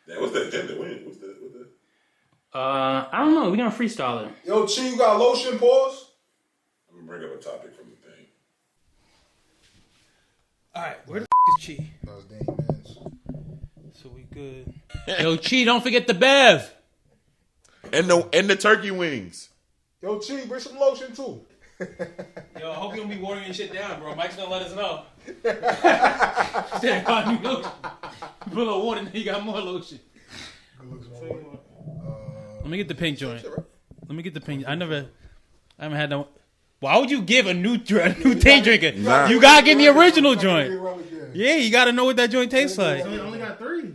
Damn, what's the agenda? What's the? I don't know. We're gonna freestyle it. Yo, Chi, you got lotion? Pause. I'm gonna bring up a topic from the thing. All right, where the is Chi? That was Danny Mans. So we good. Yo, Chi, don't forget the Bev. And the turkey wings. Yo, Chi, bring some lotion too. Yo, I hope you don't be watering your shit down, bro. Mike's gonna let us know. Stand by me lotion. Put a little water, and then you got more lotion. Let me get the pink joint. Let me get the pink. I haven't had no. Why would you give a new tank drinker? Nah. You gotta get the original joint. Yeah, you gotta know what that joint tastes like. So you only got 3.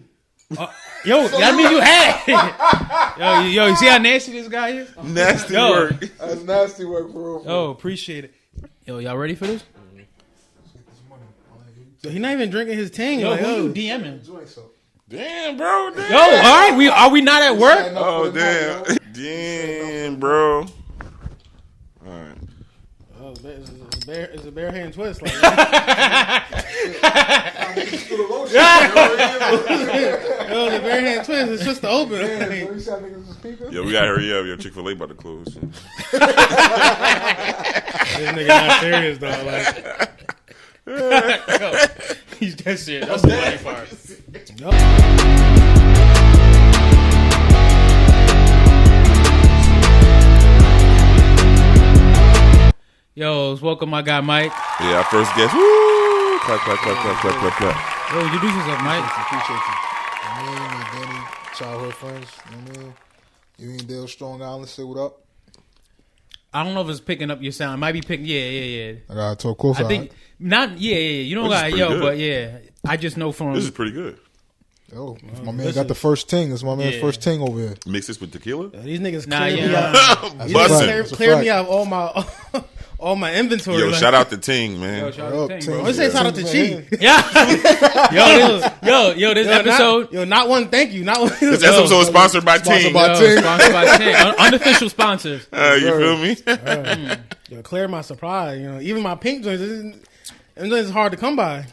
Yo, that means you had. Yo, you see how nasty this guy is? Nasty work. That's nasty work, bro. Oh, appreciate it. Yo, y'all ready for this? Yo, he not even drinking his tang. Yo, who you DMing? Damn, bro. Damn. Yo, all right, are we not at work? Oh, damn. Damn, bro. All right. Oh, it's a bare hand twist. Like, yo, the bare hand twist. It's just to open. Yo, we gotta hurry up. Yo, Chick-fil-A about to close. This nigga not serious though. Like, Yo, he's dead serious. That's the funny part. Yo, welcome my guy Mike. Yeah, our first guest. Woo! Clap, clap, clap, clap, clap, clap, clap. Yo, introduce yourself, Mike. Appreciate you. Me and Danny, childhood friends. You know what I mean? You and Dale Strong Island, say what up? I don't know if it's picking up your sound. It might be picking. Yeah. I gotta talk close. I think not. Yeah. You don't got pretty good. but yeah. I just know from. This is pretty good. Yo, my man got the first ting. That's my man's first ting over here. Mix this with tequila. these niggas Nah, clear me yeah. out. That's These a niggas fact. clear me out of all my inventory. Yo, like, shout out to Ting, man. Yo, shout out to Ting, bro. Let's say shout out to Chi. Yeah. Yo, this episode. Not one. Thank you. Not one. This episode is sponsored by Ting. by Ting. Sponsored by Ting. Unofficial sponsors. You feel me? Yo, clear my supply. You know, even my pink joints. It's hard to come by.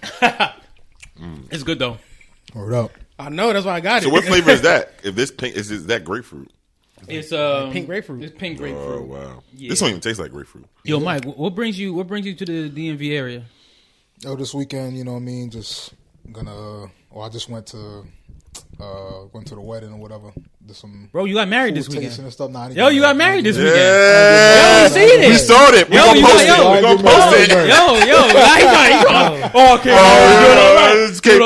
It's good though. Word up. I know. That's why I got it. So what flavor is that? If this pink is that grapefruit? It's pink grapefruit. It's pink Oh grapefruit. wow. Yeah. This don't even taste like grapefruit. Yo, Mike, what brings you to the DMV area? Yo, this weekend, you know what I mean? Just gonna. I just went to the wedding or whatever. Did some. Bro, you got married this food weekend. tasting and stuff. Nah, I didn't Yo, get you got married this weekend. Yeah. Yo, we seen it. We saw it. We Yo, gonna you post got- it. We gonna post it. Yo, okay. This came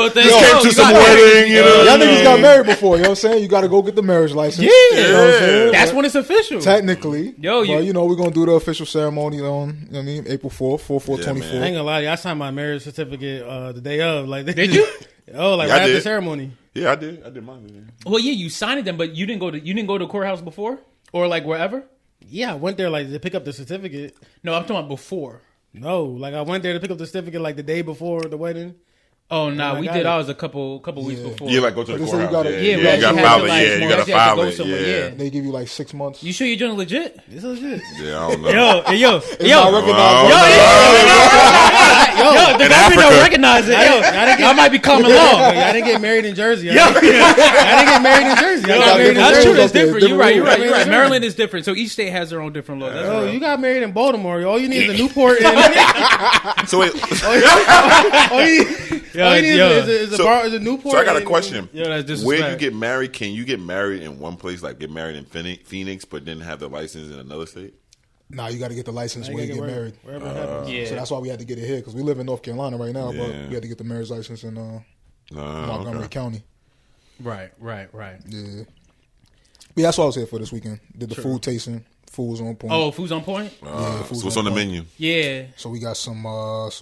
to some wedding, you know. Y'all niggas got married before, you know what I'm saying? You gotta go get the marriage license. Yeah. You know what I'm saying? That's when it's official. Technically. Yo, but, you- you know, we're gonna do the official ceremony on, you know what I mean, April 4th, 4/4/24. I ain't gonna lie to you. I signed my marriage certificate the day of. Like, Did you? Oh, like Yeah, I right after the did. ceremony. Yeah, I did mine. Yeah. Well, yeah, you signed them, but you didn't go to the courthouse before, or like wherever. Yeah, I went there like to pick up the certificate. No, I'm talking about before. No, like I went there to pick up the certificate like the day before the wedding. Oh no, I we got did it. ours a couple weeks before. Yeah, like go to the But they say courthouse. you gotta- Yeah, Yeah, you we actually gotta had file to, it. like, Yeah, you we gotta actually had to file go it. somewhere, Yeah. yeah. They give you like 6 months. You sure you're doing legit? This is legit. Yeah, I don't know. Yo, not yo, the In government Africa. don't recognize it. Yo, I might be coming along. I didn't get married in Jersey. I Yo, didn't get married in Jersey. I got married in that's Jersey. true. That's Okay, different. You're right. different You're right. rules. Maryland is different. So each state has their own different laws. That's Oh, real. you got married in Baltimore. All you need is a Newport. And So wait, all you need is a Newport. so I got a and- question. Yo, that's disrespect. Where you get married? Can you get married in one place, like get married in Phoenix, but then have the license in another state? Nah, you gotta get the license when you get married. Wherever it happens. Yeah. So that's why we had to get it here, because we live in North Carolina right now, but Yeah. we had to get the marriage license in Montgomery Okay. County. Right. Yeah. But that's what I was here for this weekend. Did the food tasting. Food was on point. Oh, food's on point. food's So what's on the menu? Yeah. So we got some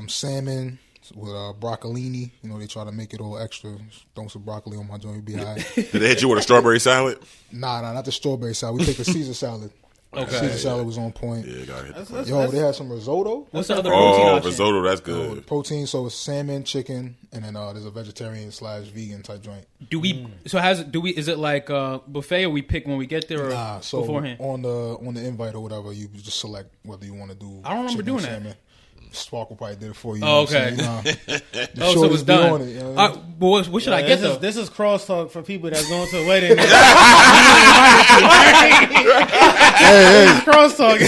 salmon with broccolini. You know, they try to make it all extra. Throw some broccoli on my joint, you be all right. Did they hit you with a strawberry salad? Nah, not the strawberry salad. We take the Caesar salad. Okay. Caesar salad was on point. Yeah, gotta hit the Yo, they had some risotto. What's the other protein Oh, option? risotto, that's good. Protein, so it's salmon, chicken, and then there's a vegetarian/vegan type joint. Do we? So is it like buffet, or we pick when we get there, or Nah, so beforehand? on the invite or whatever, you just select whether you want to do. I don't remember chicken or doing that. salmon. Sparkle probably did it for you. Oh, okay. You know what I'm saying? The Oh, so it's shorties be done. on it, you know what I mean? But what should I get though? This is crosstalk for people that's going to a wedding. This is crosstalk.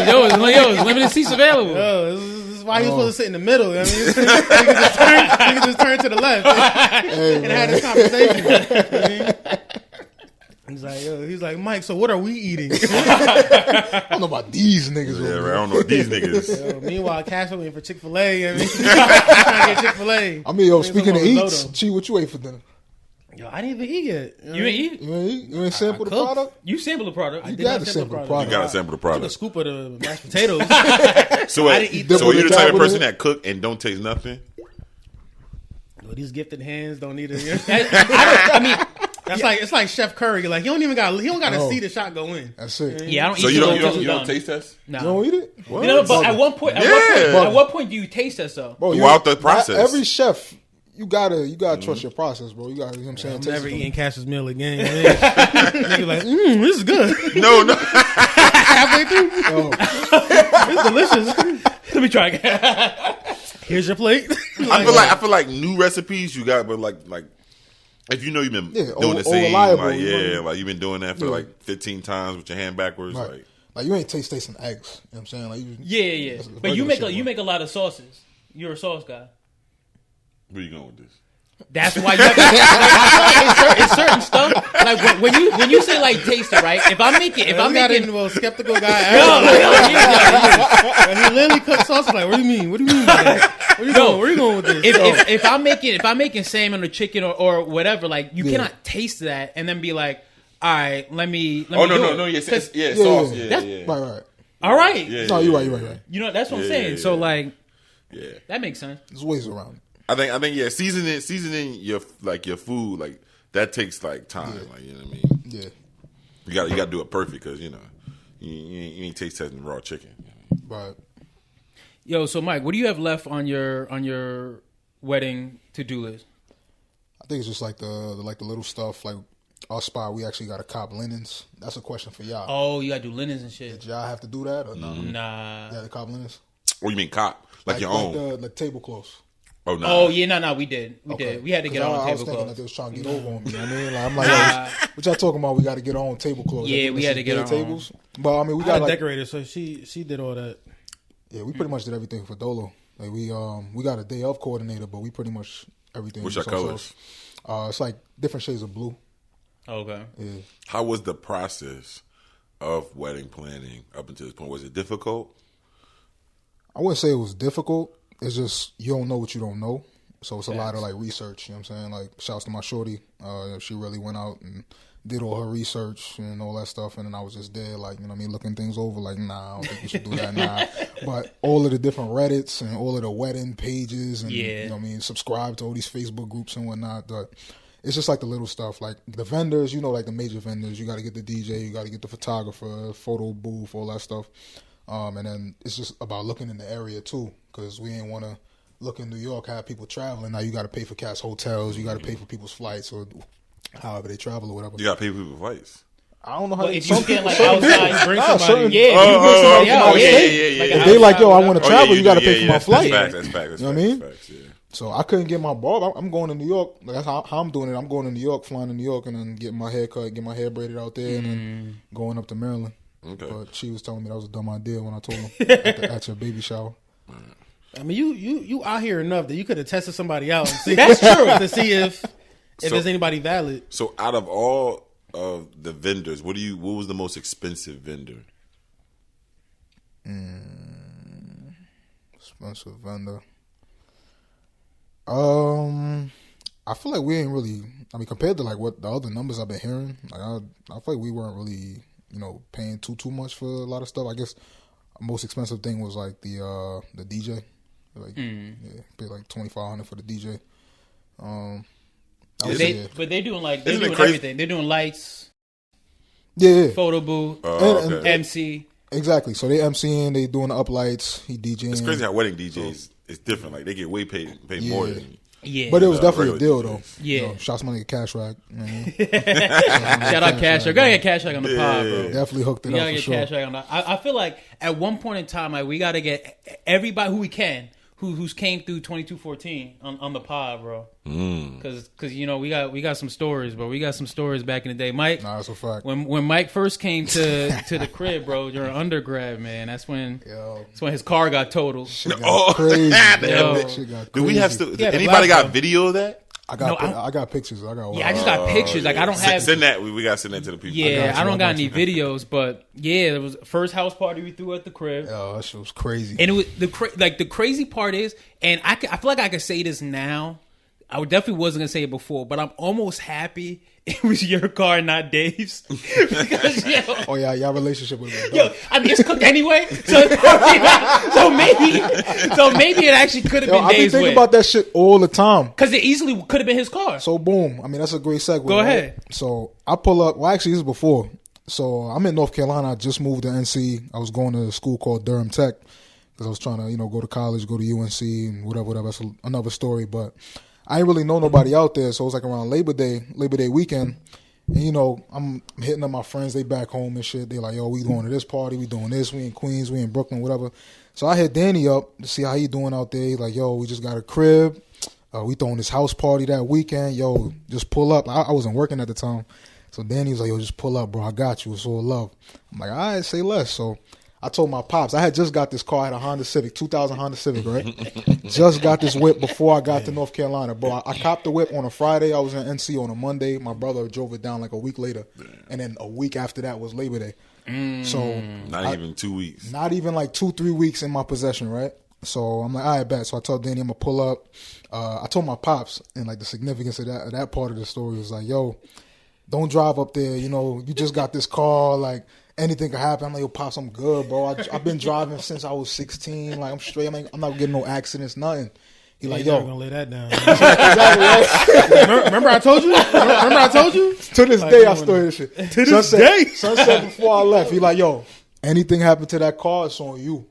Yo, limited seats available. This is why he was supposed to sit in the middle. I mean, you can just turn to the left and have this conversation. You know what I mean? He's like, Mike, so what are we eating? I don't know about these niggas. Yeah, right. I don't know these niggas. Meanwhile, Casper waiting for Chick-fil-A. I mean, trying to get Chick-fil-A. I mean, yo, speaking of eats, Chi, what you ate for dinner? Yo, I didn't even eat yet. You ain't eat? You ain't eat? You ain't sample the product? You sample the product. You got to sample the product. You got to sample the Took a product. scoop of the mashed potatoes. So, I didn't eat so you're the type of Double person it. that cook and don't taste nothing? Well, these gifted hands don't need a. I mean, It's like Chef Curry. Like he don't got to Oh. see the shot go in. That's it. yeah, I don't So eat you it don't until it's you don't done. taste test? Nah. You don't eat it? What? You know, but at one point, Yeah. at what point do you taste that stuff? Bro, Throughout the process. Every chef, you gotta trust your process, bro. You gotta, you know what I'm saying? I'm Taste never it. eating Cash's meal again. Nigga like, this is good. No. Halfway through, Yo, it's delicious. Let me try again. Here's your plate. I feel like new recipes you got, but like if you know you've been doing the same, reliable, like you know. like you've been doing that for like 15 times with your hand backwards, right. Like you ain't tasting eggs. You know what I'm saying? Like Yeah. that's But you regular make shit, make a lot of sauces. You're a sauce guy. where you going with this? That's why you have it's certain stuff. Like when you say like taste it, right? If I'm making the most skeptical guy ever. He literally cut sauce. Like, what do you mean? What do you mean by that? Where you going with this? if I'm making salmon or chicken or whatever, like you cannot taste that and then be like, all right, let me. No, do it. sauce, yeah. yeah. Right. All right. Yeah, No, you're right. You know that's what I'm Yeah, saying. yeah, So yeah. like Yeah. that makes sense. There's ways around it. I think yeah, seasoning your food like that takes like time, like you know what I mean. Yeah. You got to do it perfect because you know you ain't taste testing raw chicken. Right. Yo, so Mike, what do you have left on your wedding to-do list? I think it's just like the little stuff. Like our spot, we actually got to cop linens. That's a question for y'all. Oh, you gotta do linens and shit. Did y'all have to do that or no? Nah. Yeah, the cop linens. Or you mean cop like your own? the tablecloths. Oh no. Oh yeah, no, we did. We did. We had to get our own I was thinking tablecloth. that they was trying to get over on me. You know what I mean? Like, I'm like, yo, what y'all talking about? We got to get our own tablecloths. Yeah, we had to get our tables. But I mean, we I got got a like, decorator, so she did all that. yeah, we pretty much did everything for Dolo. Like we got a day of coordinator, but we pretty much everything. What's your colors? It's like different shades of blue. Okay. Yeah. How was the process of wedding planning up until this point? Was it difficult? I wouldn't say it was difficult. It's just you don't know what you don't know. So it's a lot of like research, you know what I'm saying? Like shouts to my shorty. She really went out and did all her research and all that stuff, and then I was just there like, you know what I mean, looking things over like, nah, I don't think we should do that, nah. But all of the different Reddits and all of the wedding pages and you know what I mean, subscribe to all these Facebook groups and whatnot. But it's just like the little stuff, like the vendors, you know, like the major vendors, you gotta get the DJ, you gotta get the photographer, photo booth, all that stuff. And then it's just about looking in the area too, because we ain't wanna look in New York, have people traveling. Now you got to pay for cast hotels. You got to pay for people's flights or however they travel or whatever. You got to pay for people's flights. I don't know how. But if you get like outside, you bring somebody. certain- Yeah, if you bring somebody out. yeah. Like If they like, yo, I want to Oh, travel, yeah, you got to do. pay for my flight. That's facts. You know what I mean? That's facts, yeah. So I couldn't get my barber. I'm going to New York. Like, that's how I'm doing it. I'm going to New York, flying to New York, and then getting my hair cut, get my hair braided out there, and then going up to Maryland. Okay. But she was telling me that was a dumb idea when I told her at your baby shower. I mean, you out here enough that you could have tested somebody out. And see, That's true. to see if there's anybody valid. So out of all of the vendors, what was the most expensive vendor? Expensive vendor. I feel like we ain't really. I mean, compared to like what the other numbers I've been hearing, like I feel like we weren't really, you know, paying too much for a lot of stuff. I guess the most expensive thing was like the DJ. Like, yeah, paid like $2,500 for the DJ. But they're doing like Isn't it doing crazy? everything. They're doing lights, yeah, photo booth, Okay. MC. exactly. So they MCing, they doing the uplights, he DJing. It's crazy how wedding DJs is different. Like they get way paid more than you. Yeah. But it was definitely a regular deal, DJs. though. Yeah. You know, shout somebody get Cash Rack. You know what I mean? Shout out Cash Rack. Gotta get Cash Rack on the pod, bro. Definitely hooked it We up gotta for get sure. Cash Rack on that. I feel like at one point in time, like we gotta get everybody who we can, who's came through 2214 on the pod, bro. Because you know we got some stories, bro. We got some stories back in the day, Mike. Nah, that's a fact. When Mike first came to the crib, bro, during undergrad, man, that's when his car got totaled. Shit got crazy. Yo. Shit got Do we crazy. have to? Yeah, the Anybody black got video of that? I got No, I got pictures. I got. Yeah, I just got pictures. Like I don't have. Send that. We got to send that to the people. Yeah, I don't got any you. videos, but yeah, it was the first house party we threw at the crib. Yo, that shit was crazy. And it was the crazy part is, and I feel like I could say this now. I definitely wasn't gonna say it before, but I'm almost happy it was your car, not Dave's. Because Oh yeah, y'all relationship with me. yo, I mean it's cooked anyway, so maybe it actually could have been I be Dave's thinking way. about that shit all the time. Because it easily could have been his car. So boom, I mean that's a great segue. Go ahead. So I pull up. Well, actually, this is before. So I'm in North Carolina. I just moved to NC. I was going to a school called Durham Tech because I was trying to, go to college, go to UNC, and whatever. That's another story. But I ain't really know nobody out there. So it was like around Labor Day weekend. And I'm hitting up my friends. They back home and shit. They like, yo, we going to this party. We doing this. We in Queens. We in Brooklyn. Whatever. So I hit Danny up to see how he doing out there. He like, yo, we just got a crib. We throwing this house party that weekend. Yo, just pull up. I wasn't working at the time. So Danny was like, yo, just pull up, bro. I got you. It's all love. I'm like, all right, say less. So I told my pops. I had just got this car. I had a Honda Civic, 2000 Honda Civic, right? Just got this whip before I got to North Carolina, bro. I copped the whip on a Friday. I was in NC on a Monday. My brother drove it down like a week later. And then a week after that was Labor Day. So Not even 2 weeks. not even like 2-3 weeks in my possession, right? So I'm like, all right, bet. So I told Danny I'm gonna pull up. I told my pops, and like the significance of that part of the story was like, yo, don't drive up there. You just got this car. Like anything could happen. I'm like, yo, pops, I'm good, bro. I've been driving since I was 16. Like I'm straight. I'm not getting no accidents, nothing. He like, You're yo, not gonna lay that down. exactly, right? Remember I told you? Remember I told you? To this day, I still hear this shit. To this day? Sunset before I left, he like, yo, anything happened to that car, it's on you.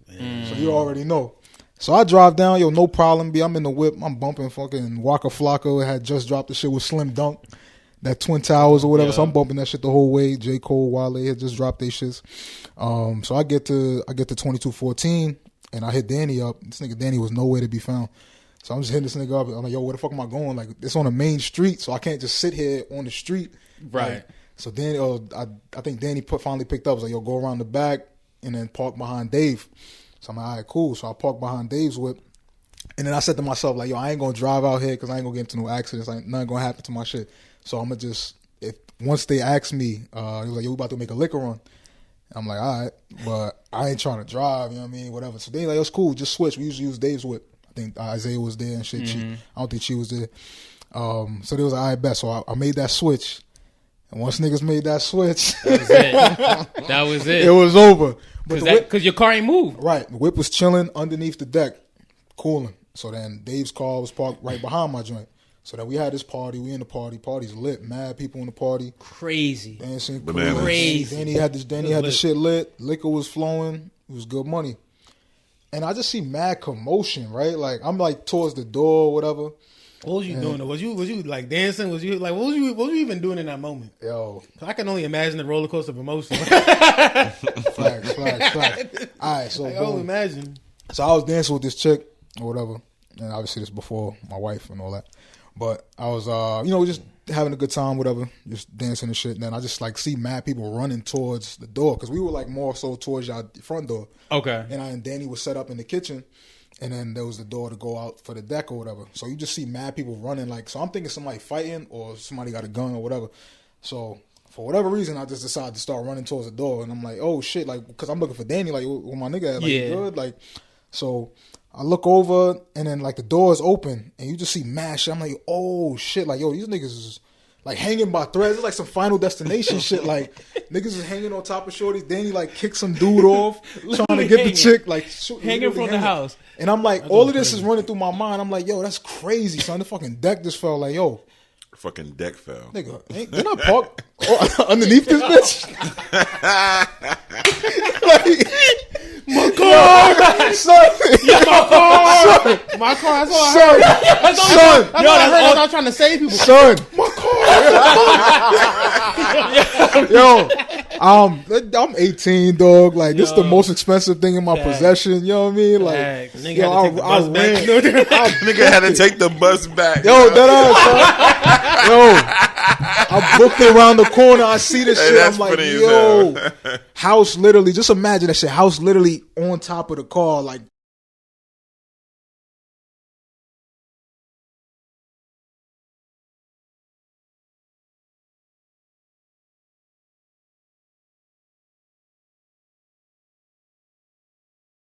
So you already know. So I drive down, yo, no problem. I'm in the whip. I'm bumping fucking Waka Flocka. It had just dropped the shit with Slim Dunk, that Twin Towers or whatever. So I'm bumping that shit the whole way. J. Cole, Wale had just dropped their shits. So I get to 2214 and I hit Danny up. This nigga Danny was nowhere to be found. So I'm just hitting this nigga up. I'm like, yo, where the fuck am I going? Like, it's on a main street, so I can't just sit here on the street. Right. Like, so Danny, I think Danny finally picked up. I was like, yo, go around the back and then park behind Dave. So I'm like, all right, cool. So I parked behind Dave's whip. And then I said to myself, like, yo, I ain't going to drive out here because I ain't going to get into no accidents. Like, nothing going to happen to my shit. So I'm going to just, once they ask me, he was like, yo, we about to make a liquor run. I'm like, all right, but I ain't trying to drive, you know what I mean, whatever. So they like, it's cool, just switch. We usually use Dave's whip. I think Isaiah was there and shit. I don't think she was there. So they was like, all right, bet. So I made that switch. And once niggas made that switch, That was it. it was over. But Because your car ain't moved. right, the whip was chilling underneath the deck, cooling. So then Dave's car was parked right behind my joint. So then we had this party. We in the party. Party's lit. Mad people in the party. Crazy. Dancing. Bananas. Cool. Crazy. Danny had the shit lit. Liquor was flowing. It was good money. And I just see mad commotion, right? Like I'm like towards the door or whatever. What was you doing? Was you like dancing? Was you like what was you even doing in that moment? Yo, I can only imagine the roller coaster of emotion. flags. All right, so Like, oh, boom. imagine. So I was dancing with this chick or whatever, and obviously this before my wife and all that. But I was, just having a good time, whatever, just dancing and shit. And then I just like see mad people running towards the door because we were like more so towards y'all front door. Okay. And Danny was set up in the kitchen, and then there was the door to go out for the deck or whatever. So you just see mad people running like. So I'm thinking somebody fighting or somebody got a gun or whatever. So for whatever reason, I just decided to start running towards the door, and I'm like, oh shit, like because I'm looking for Danny, like where my nigga at, like Yeah. you good, like so. I look over and then like the door is open and you just see mad shit. I'm like, oh shit, like yo, these niggas is like hanging by threads. It's like some Final Destination shit. Like niggas is hanging on top of shorties. Danny like kicked some dude off trying to get hanging. the chick like Hanging from the house. And I'm like, all of this is running through my mind. I'm like, yo, that's crazy, son. The fucking deck just fell. Like, yo, Fucking deck fell. nigga, didn't I park underneath this bitch? Like, My car, son. my car. That's all I heard. That's all I heard. I was trying to save people. Son, yo, I'm 18, dog. Like this is the most expensive thing in my possession. You know what I mean? Like, Nigga yo, had to take the bus back. Nigga had to take the bus back. Yo, that ass, son. Yo, I booked it around the corner. I see this shit. That's I'm like, funny as yo, hell. house literally. Just imagine that shit. House literally on top of the car, like.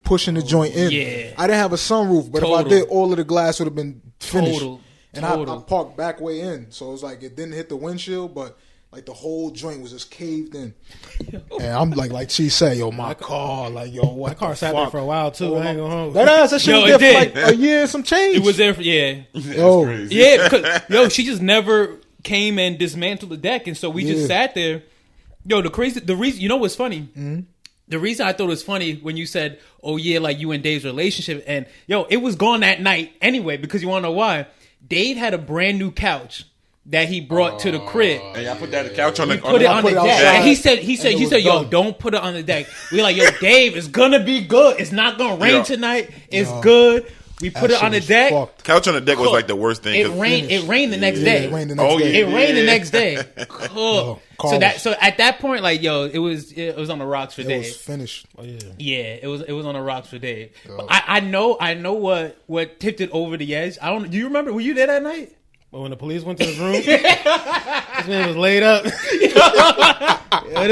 Pushing the joint in. Yeah. I didn't have a sunroof, but if I did, all of the glass would have been finished. And I parked back way in, so it was like it didn't hit the windshield, but like the whole joint was just caved in. And I'm like she said, yo, my car, like yo, what? My car sat there for a while too. I ain't gonna hold. That shit Yo, was it there for did. like a year and some change. It was there for Yo, Crazy. Yeah, because, she just never came and dismantled the deck, and so we just sat there. Yo, the reason, you know what's funny? Mm-hmm. The reason I thought it was funny when you said, "Oh yeah, like you and Dave's relationship," and yo, it was gone that night anyway. Because you want to know why? Dave had a brand new couch that he brought to the crib. And y'all put that couch on the Put it on the deck, outside, and he said, "Yo, done. don't put it on the deck." We like, "Yo, Dave, it's gonna be good. It's not gonna rain Yo. tonight. It's good." We put it on the deck. Fucked. Couch on the deck was like the worst thing. It rained. It rained the next day. It rained the next Oh, day. yeah. It rained the next day. Cool. Carlos. So at that point, like yo, it was on the rocks for It Dave. was finished. Oh yeah. Yeah, it was on the rocks for Dave. But I know what tipped it over the edge. I don't. Do you remember? Were you there that night? But when the police went to his room, this man was laid up. This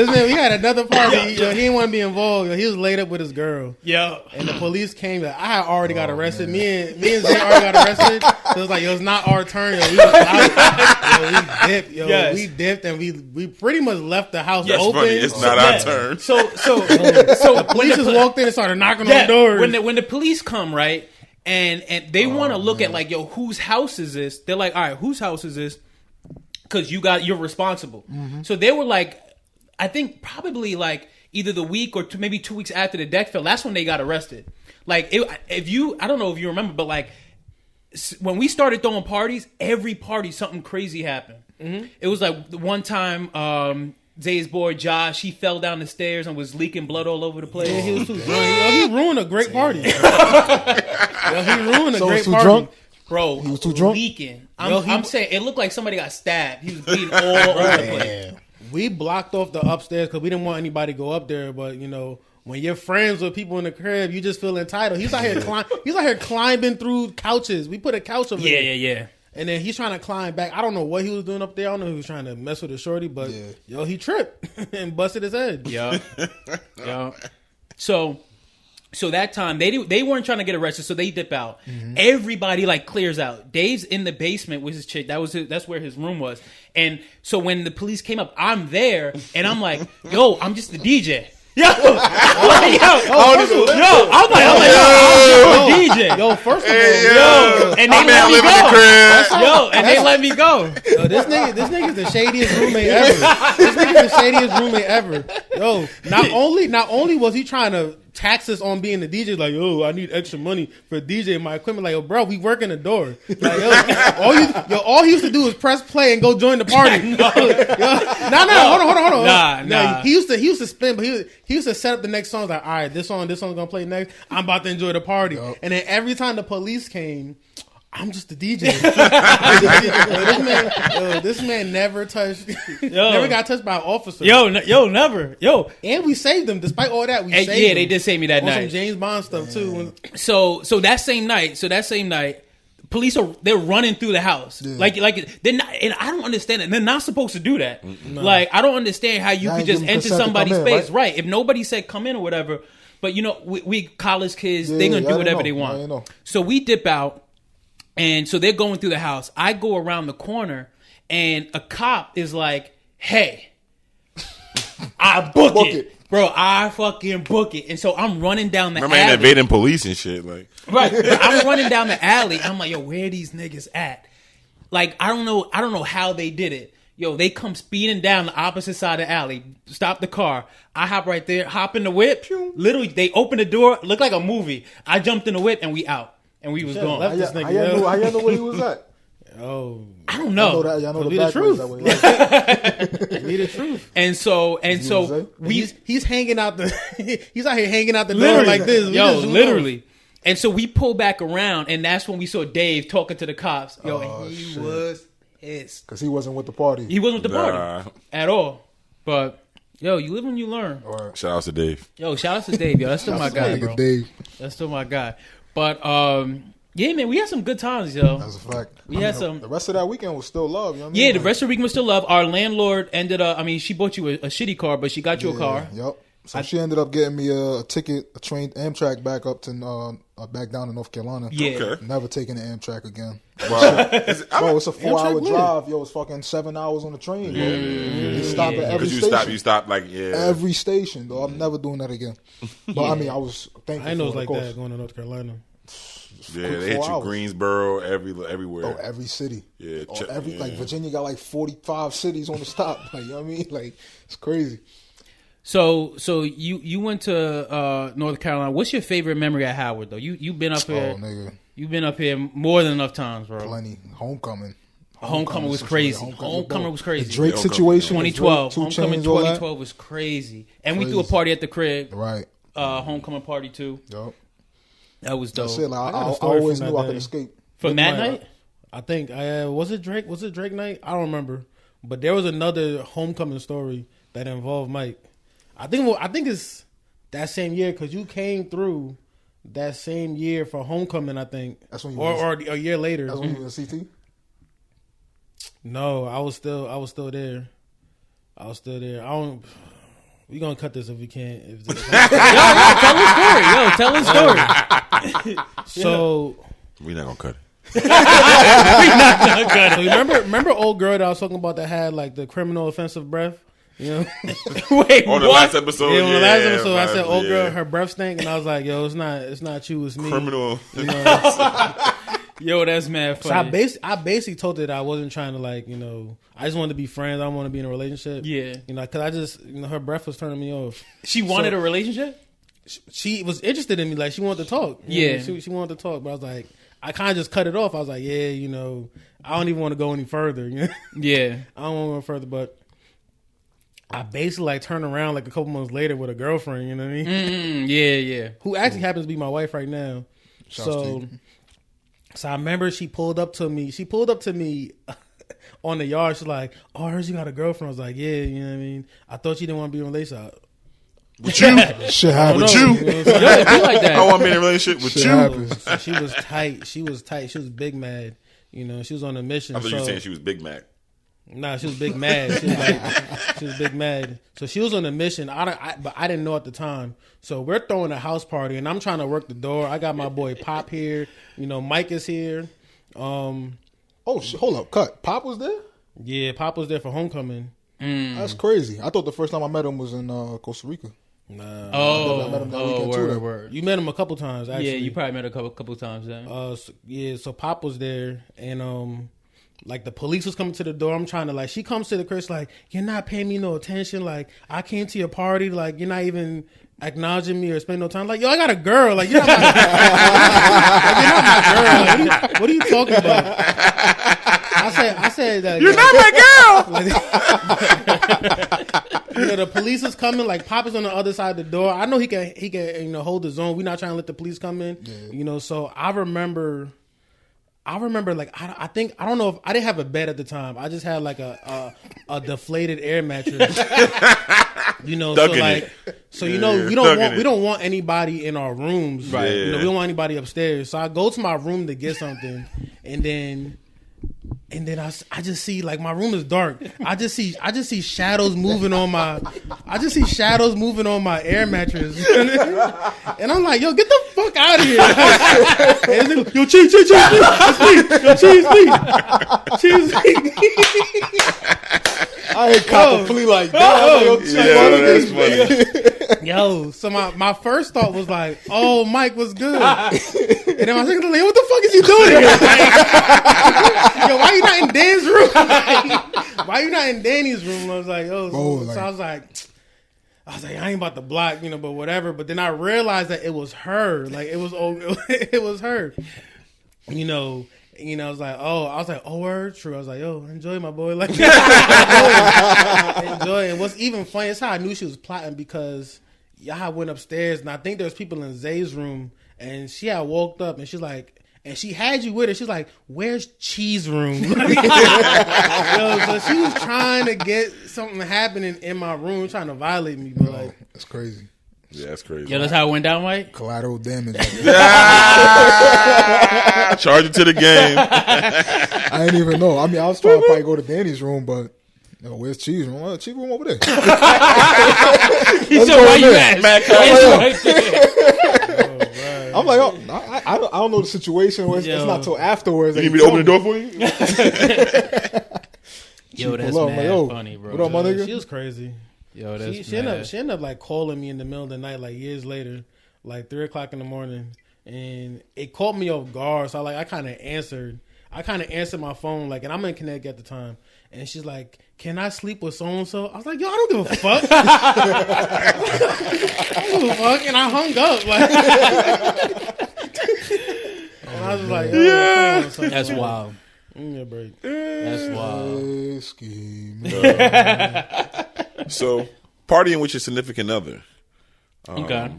man, we had another party. He didn't want to be involved. He was laid up with his girl. Yeah. And the police came. I had already got arrested. Me and Zay already got arrested. So it was like, yo, it's not our turn. Yo, we was out. Yo, we dipped. Yo, Yes. we dipped, and we pretty much left the house That's open. funny. It's not our turn. So the Police just walked in and started knocking on doors. When the police come, right, and they want to look at like, yo, whose house is this? They're like, all right, whose house is this? Because you're responsible. Mm-hmm. So they were like, I think probably like either the week or maybe 2 weeks after the deck fell. That's when they got arrested. Like I don't know if you remember, but like when we started throwing parties, every party something crazy happened. Mm-hmm. It was like the one time. Zay's boy Josh, he fell down the stairs and was leaking blood all over the place. Yeah, he was too drunk. Yo, he ruined a great party. Yo, he ruined a So great was too party. drunk? Bro, He was too drunk? leaking. Yo, I'm saying it looked like somebody got stabbed. He was bleeding all over the place. We blocked off the upstairs because we didn't want anybody to go up there. But you know, when you're friends with people in the crib, you just feel entitled. He's out here climbing through couches. We put a couch over there. Yeah. And then he's trying to climb back. I don't know what he was doing up there. I don't know if he was trying to mess with a shorty, but yo, he tripped and busted his head. Yeah. So that time they weren't trying to get arrested, so they dip out. Mm-hmm. Everybody like clears out. Dave's in the basement with his chick. That's where his room was. And so when the police came up, I'm there, and I'm like, yo, I'm just the DJ. Yo, I'm the DJ. Yo, first of all, And they let me go. They let me go. Yo, this nigga's the shadiest roommate ever. Yo, not only was he trying to tax us on being the DJ, like, yo, I need extra money for DJ my equipment. Like, yo, bro, we work in the door. Like, all he used to do was press play and go join the party. Hold on. Nah. He used to spin, but he used to set up the next songs like, all right, this song's gonna play next. I'm about to enjoy the party. Yep. And then every time the police came, I'm just the DJ. This man never touched. Never got touched by an officer. Never. And we saved him despite all that. Saved him. They did save me that on night. Some James Bond stuff too. So that same night, police they're running through the house like they're not, and I don't understand it. They're not supposed to do that. No. Like I don't understand how you could just enter somebody's space, right? If nobody said come in or whatever. But you know, we college kids, they're gonna do whatever they want. So we dip out. And so they're going through the house. I go around the corner, and a cop is like, hey, I book it. Bro, I fucking book it. And so I'm running down the alley. Remember invading police and shit. Like. Right. I'm running down the alley. I'm like, yo, where are these niggas at? Like, I don't know how they did it. Yo, they come speeding down the opposite side of the alley. Stop the car. I hop right there, hop in the whip. Literally, they open the door. Looked like a movie. I jumped in the whip and we out. And we was gone. left this How nigga, y'all know where he was at? Oh, I don't know. Y'all know Be the the truth. Be the truth. And so He's hanging out the. He's out here hanging out the door literally, like this. We yo, just zoom literally. And so we pulled back around, and that's when we saw Dave talking to the cops. Yo, and he was pissed. because he wasn't with the party. He wasn't with the Nah. party at all. But yo, you live when you learn. All right. Shout out to Dave. Yo, shout out to Dave. Yo, that's still my guy, bro. Dave. That's still my guy. But yeah, man, we had some good times, yo. That's a fact. We had some. The rest of that weekend was still love. You know what I mean? Yeah, the Like, rest of the week was still love. Our landlord ended up. I mean, she bought you a shitty car, but she got you a car. Yep. So she ended up getting me a ticket, a train, Amtrak back up to back down to North Carolina. Yeah. Okay. Never taking the Amtrak again. Wow. Bro, it's a 4-hour lit. drive. Yo, it's fucking 7 hours on the train, bro. You stop at every Because station. you stop like, yeah. Every station, though. I'm never doing that again. But I mean, I was thankful. I know it's for it, like of course. that going to North Carolina. Yeah, quick they hit 4 you hours. Greensboro, everywhere. Oh, every city. Yeah, Oh, check- like yeah. Virginia got like 45 cities on the stop. Like, you know what I mean? Like, it's crazy. So you went to North Carolina. What's your favorite memory at Howard though? You've been up here. Oh, nigga, You've been up here more than enough times, bro. plenty. Homecoming. Homecoming was situation. crazy. Homecoming was crazy. The Drake Homecoming, situation. 2012. Two Homecoming Chainz, all that. 2012 was crazy. And we threw a Crazy. party at the crib. Right. Homecoming party too. Yup. That was dope. That's it. Like, I got a I story always from knew that I could day. escape. From that My- night? I think was it Drake? Was it Drake night? I don't remember. But there was another homecoming story that involved Mike. I think it's that same year because you came through that same year for homecoming. I think That's when you or a year later. That's when you was in CT. No, I was still there. I don't. We gonna cut this if we can't. Tell the story. So We're not going to cut it. So you remember old girl that I was talking about that had like the criminal offensive breath? You know? Wait, On the what? last episode, Yeah, on the last episode I right, said old yeah. girl, her breath stank, and I was like, yo, it's not you, it's me. Criminal. You know? Yo, that's mad So funny. I basically told her that I wasn't trying to like, you know, I just wanted to be friends. I don't want to be in a relationship. Yeah. You know, because I just, you know, her breath was turning me off. She wanted a relationship? She was interested in me, like she wanted to talk. You Yeah. know, she wanted to talk, but I was like, I kind of just cut it off. I was like, yeah, you know, I don't even want to go any further. You know? Yeah. I don't want to go further, but I basically like turned around like a couple months later with a girlfriend. You know what I mean? Yeah. Who actually happens to be my wife right now. Shouts to So, you. so I remember she pulled up to me on the yard. She's like, "Oh, I heard you got a girlfriend." I was like, "Yeah, you know what I mean." I thought you didn't want to be in a relationship. With you? Shit I don't happens. know, you? know what I'm saying? Yo, it be like I that. want to be in a relationship with Shit you. happens. So she was tight. She was big mad. You know, she was on a mission. I thought you were so- saying she was Big Mac. Nah, she was big mad. She was like, she was big mad. So she was on a mission. But I didn't know at the time. So we're throwing a house party, and I'm trying to work the door. I got my boy Pop here. You know, Mike is here. Oh shit! Hold up, cut. Pop was there. Yeah, Pop was there for homecoming. That's crazy. I thought the first time I met him was in Costa Rica. Nah, I met him that weekend too, though. word. you met him a couple times. Actually, Yeah, you probably met a couple times then. So Pop was there, and like the police was coming to the door. I'm trying to like, she comes to the crib like, "You're not paying me no attention. Like, I came to your party. Like, you're not even acknowledging me or spending no time. Like, yo, I got a girl. Like, you're not my, like, you're not my girl. Like, what are you talking about?" I said that You're not my girl! you know, the police is coming. Like, Pop is on the other side of the door. I know he can you know, hold his own. We're not trying to let the police come in. You know, so I remember like I think I don't know if I didn't have a bed at the time. I just had like a deflated air mattress. You know, Stuck so in like it. so you know Yeah, we stuck in we it. don't want anybody in our rooms. Right. You know, Yeah. we don't want anybody upstairs. So I go to my room to get something, and then I just see like my room is dark. I just see shadows moving on my air mattress. And I'm like, yo, get the fuck out of here. And this nigga, yo, cheese, I ain't cop a plea like that. Yeah, that's funny. Yo, so my first thought was like, oh, Mike was good. And then my second thought, like, what the fuck is he doing here? Yo, why you not in Dan's room? Why why you not in Danny's room? I was like, oh, Bro, so I was like, I ain't about to block, but whatever. But then I realized that it was her. Like it was her. I was like, oh, word, true. I was like, enjoy, my boy. Like, enjoy. And what's even funny is how I knew she was plotting because y'all went upstairs and I think there was people in Zay's room and she had woke up and she's like, and she had you with her. She's like, where's Cheese Room? So she was trying to get something happening in my room, trying to violate me. But that's crazy. Yeah, that's crazy. Yo, that's how it went down, Mike? Collateral damage. Charge it to the game. I didn't even know. I mean, I was trying to probably go to Danny's room, but where's Cheese Room? Cheese Room over there. He said, why you ask? I'm like, I don't know the situation. It's not till afterwards. You need me to open the door for you? Yo, that's mad funny, bro. What up, my nigga? She was crazy. Yo, that's she ended up like calling me in the middle of the night, like years later, like 3:00 in the morning, and it caught me off guard. So I kind of answered my phone, like, and I'm in Connecticut at the time, and she's like, "Can I sleep with so and so?" I was like, "Yo, I don't give a fuck." I don't give a fuck, and I hung up. Like, and I was like, "Yeah, that's wild." Give me a break. That's wild. So, partying with your significant other. Okay.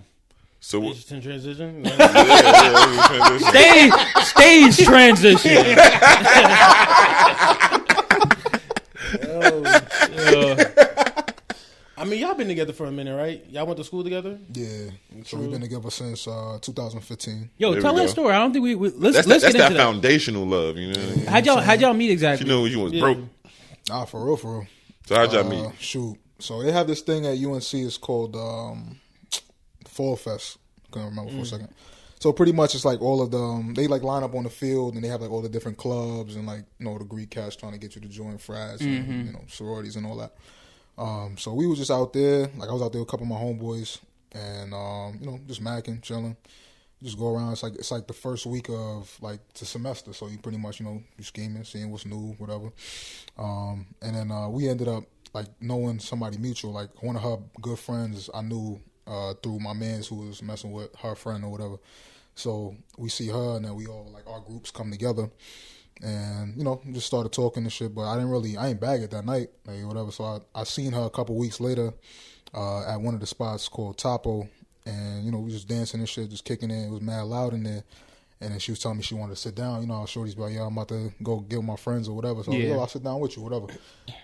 So transition. Stage transition. I mean, y'all been together for a minute, right? Y'all went to school together? Yeah. So we've been together since 2015. Yo, There tell we that go. story. I don't think let's that's get into that that. foundational love, you know. How'd y'all meet exactly? She knew you was broke. Nah, for real. So how'd y'all meet? Shoot. So they have this thing at UNC. It's called Fall Fest. Couldn't remember for a second. So pretty much it's like all of them. They like line up on the field and they have like all the different clubs and like the Greek cats trying to get you to join frats and sororities and all that. So we was just out there. Like I was out there with a couple of my homeboys and just macking, chilling. Just go around. It's like the first week of like the semester. So you pretty much you scheming, seeing what's new, whatever. And then we ended up like knowing somebody mutual. Like one of her good friends I knew through my mans who was messing with her friend or whatever. So we see her and then we all like our groups come together. And, just started talking and shit, but I ain't bag it that night, like whatever. So I seen her a couple weeks later at one of the spots called Topo, and, we was just dancing and shit, just kicking it. It was mad loud in there. And then she was telling me she wanted to sit down. Our shorty's be like, yeah, I'm about to go get with my friends or whatever. So I was like, I'll sit down with you, whatever.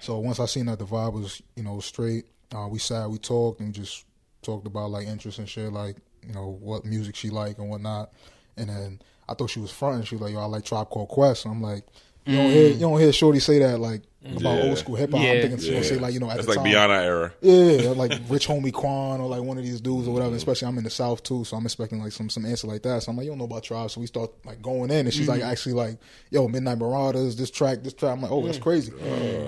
So once I seen that the vibe was, straight, we sat, we talked, and we just talked about, like, interests and shit, like, what music she like and whatnot. And then I thought she was fronting. She was like, yo, I like Tribe Called Quest. And I'm like, you don't hear shorty say that, like, about old school hip-hop. I'm thinking she gonna say, like, at that's the like time. beyond our era. Yeah, like Rich Homie Quan or, like, one of these dudes or whatever. Especially I'm in the South, too, so I'm expecting, like, some answer like that. So I'm like, you don't know about Tribe. So we start, like, going in. And she's, like, actually, like, yo, Midnight Marauders, this track. I'm like, oh, that's crazy.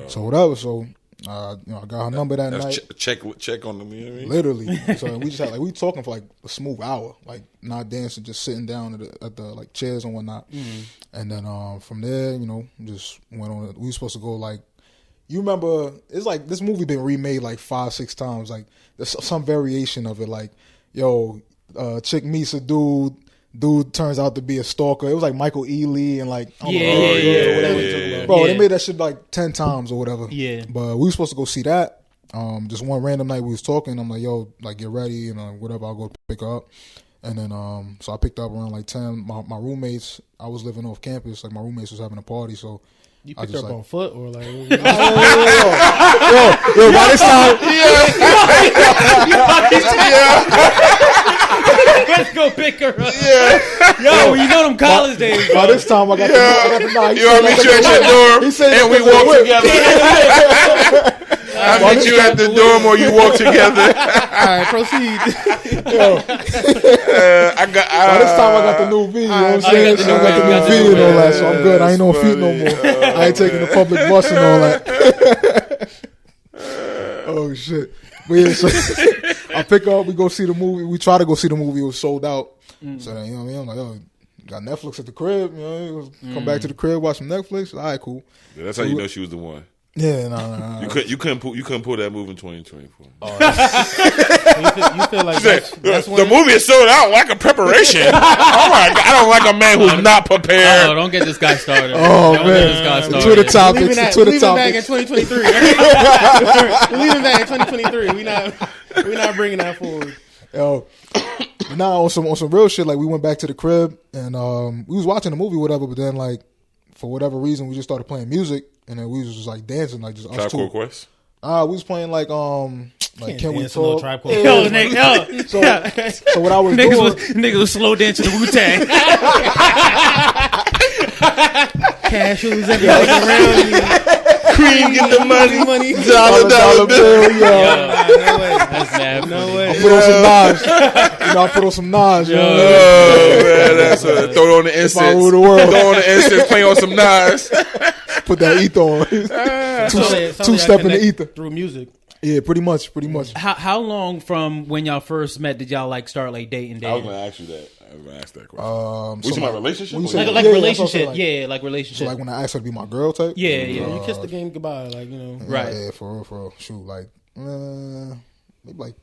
So whatever. So... I got her number that night. Check on them. You know what I mean? Literally. So we just had we talking for like a smooth hour, like not dancing, just sitting down at the like chairs and whatnot. And then from there, just went on. We were supposed to go like, you remember? It's like this movie been remade like 5-6 times. Like there's some variation of it. Like chick meets a dude. Dude turns out to be a stalker. It was like Michael Ealy and like whatever. Bro, they made that shit like 10 times or whatever. Yeah. But we were supposed to go see that. Just one random night we was talking. I'm like, yo, like get ready and whatever. I'll go pick her up. And then so I picked her up around like 10. My roommates, I was living off campus. Like my roommates was having a party, so. You picked her up on foot or like? Yo, by this time, Let's go pick her up. Yeah. Yo, them college days. By this time, I got the night. I'll meet you at your dorm and we walk together. I'll meet you at the dorm or you walk together. All right, proceed. By this time, I got the new V. You know what I'm saying? I got the new V and all that, so I'm good. I ain't on feet no more. I ain't taking the public bus and all that. Oh shit. But yeah, so I pick her up, we go see the movie. We try to go see the movie, it was sold out. So then, you know what I mean? I'm like, yo, got Netflix at the crib, come back to the crib, watch some Netflix. All right, cool. Yeah, that's how you know she was the one. Yeah, no. You couldn't pull that move in 2024. You feel like that's The movie is sold out like a preparation. Oh my God, I don't like a man who's not prepared. Oh, don't get this guy started. Oh, Don't man. get this guy started. Twitter topics. leaving that, Twitter leaving back in topics. 2023. We're leaving back in 2023. We're not bringing that forward. Yo, now on some real shit, like we went back to the crib and we was watching the movie, whatever. But then, like, for whatever reason, we just started playing music, and then we was just like dancing, like just us Tribe two. Called Quest. We was playing like Can We Dance a little Talk? Tribe Called Yo, nigga, So what I was niggas was slow dancing the Wu-Tang. Casuals everybody around you. Cream, get the money. dollar bill, yo. No way. That's mad No funny. way. I put on some Nas. I put on some Nas, yo. Oh man, that's throw it on the If I incense. rule the world, Throw on the incense, play on some Nas. put that ether on. Two step in the ether. Through music. Yeah, pretty much. How long from when y'all first met did y'all like start like dating? I was gonna ask you that. I was gonna ask that question. So We talking about relationship? when you or say- not? Like Yeah, relationship, that's what I'm saying, like So relationship. like when I asked her to be my girl type. yeah. You kiss the game goodbye, like, you know. Right. Yeah, for real. Shoot, like maybe like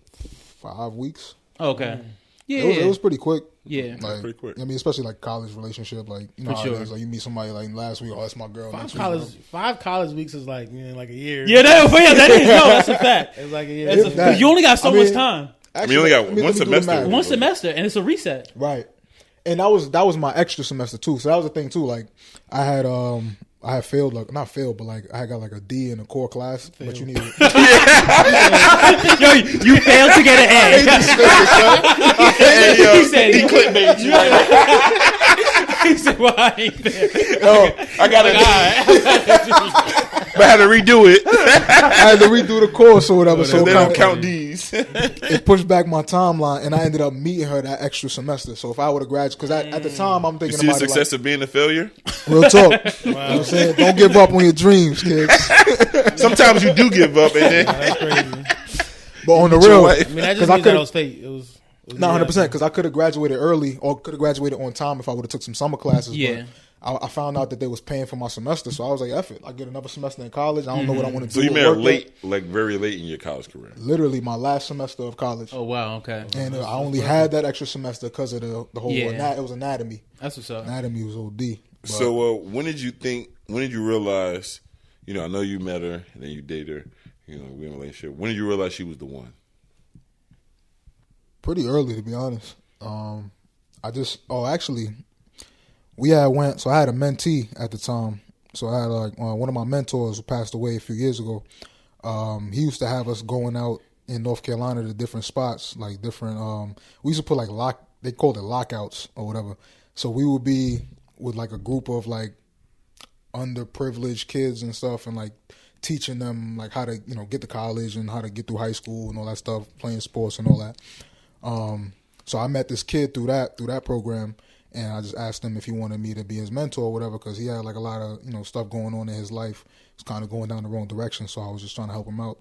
5 weeks. Okay. Yeah. It was pretty quick. Yeah. Like, pretty quick. I mean, especially like college relationship. Like, you know, For how sure. it is. Like you meet somebody like last week, oh, that's my girl. Next week, Five college weeks is like, like a year. Yeah, that is no, that's a fact. It's like a year. It's a- 'cause you only got so I mean, much time. Actually, you only got let me one do the semester. math. One semester, and it's a reset. Right. And that was my extra semester too. So that was the thing too. Like I had failed, like not failed, but like I had got like a D in a core class. But you needed Yo, you failed to get an A. Hey, yo, He said he clickbait you right now. He said, "Well, I ain't there." I got it. But I had to redo it. I had to redo the course or whatever. So They it, don't kinda- count D's. it pushed back my timeline, and I ended up meeting her that extra semester. So if I would have graduated, because at the time I'm You thinking see the about success of being a failure? it like real talk. You know what I'm saying? Don't give up on your dreams, kids. Sometimes you do give up, and then That's crazy. But on the Get your real, wife. I mean, that 'Cause just I means that could've- it was fate. It was not 100%, because I could have graduated early or could have graduated on time if I would have took some summer classes. Yeah. But I found out that they was paying for my semester, so I was like, F it. I get another semester in college. I don't know what I want to do. so you with made it work late, yet. like very late in your college career. Literally my last semester of college. Oh wow, okay, And I only had that extra semester because of the whole Yeah. it was anatomy. that's what's up. Anatomy was OD. But So when did you realize, I know you met her and then you dated her, we in a relationship. When did you realize she was the one? pretty early, to be honest. Actually, we had went. So I had a mentee at the time. So I had like one of my mentors who passed away a few years ago. He used to have us going out in North Carolina to different spots, like different. We used to put like they called it lockouts or whatever. So we would be with like a group of like underprivileged kids and stuff, and like teaching them like how to get to college and how to get through high school and all that stuff, playing sports and all that. So I met this kid through that program, and I just asked him if he wanted me to be his mentor or whatever, because he had like a lot of stuff going on in his life. It's kind of going down the wrong direction, so I was just trying to help him out.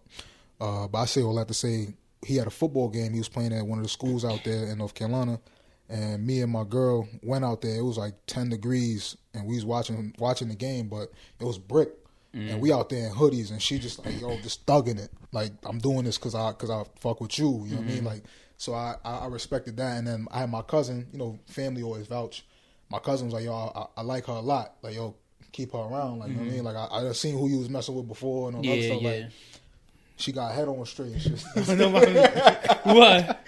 But I say all that to say, he had a football game. He was playing at one of the schools out there in North Carolina, and me and my girl went out there. It was like 10 degrees, and we was watching the game, but it was brick. And we out there in hoodies, and she just like, just thugging it. Like, I'm doing this because I fuck with you. You know what I mean? Like, so I respected that. And then I had my cousin, family always vouch. My cousin was like, I like her a lot. Like, keep her around. Like, you know what I mean? Like, I done seen who you was messing with before and all that stuff. Like, she got head on straight and shit. What?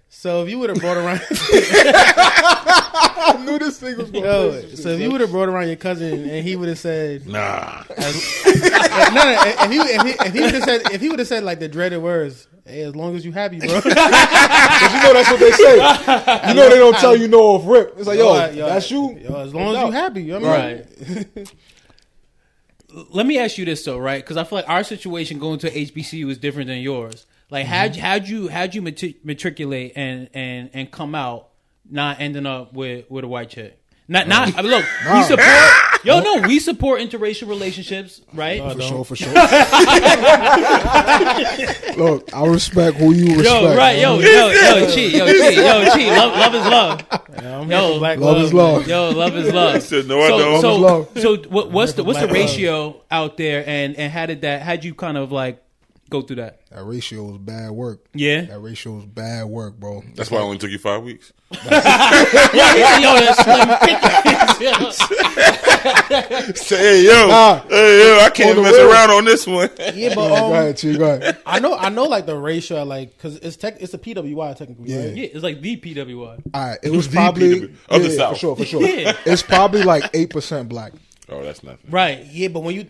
So if you would have brought around, I knew this thing was going to so if you would have brought around your cousin and he would have said, Nah. if he would have said like the dreaded words, hey, as long as you happy, bro. Because that's what they say. They don't tell you no off rip. It's like, that's you. As long as you happy. You know what I mean? Right. Let me ask you this though, right? Because I feel like our situation going to HBCU is different than yours. Like, how'd you matriculate and come out not ending up with a white chick? Not look. We support. Yo, no, we support interracial relationships, right? For sure. Look, I respect who you respect. Yo, right, yo, cheat. Love is love. Yo, love is love. Yo, love is love. Said, no, I don't. So what's the ratio out there, and how'd you kind of like go through that? That ratio was bad work. Yeah, that ratio was bad work, bro. That's why it only took you 5 weeks. Say, hey yo, I can't mess around on this one. Yeah, but go ahead, T. Go ahead. I know, like the ratio, like because it's a PWI technically, Yeah. right? Yeah, it's like the PWI. All right, it was The probably PW of the South. for sure. Yeah. It's probably like 8% black. Oh, that's nothing. Right. Yeah, but when you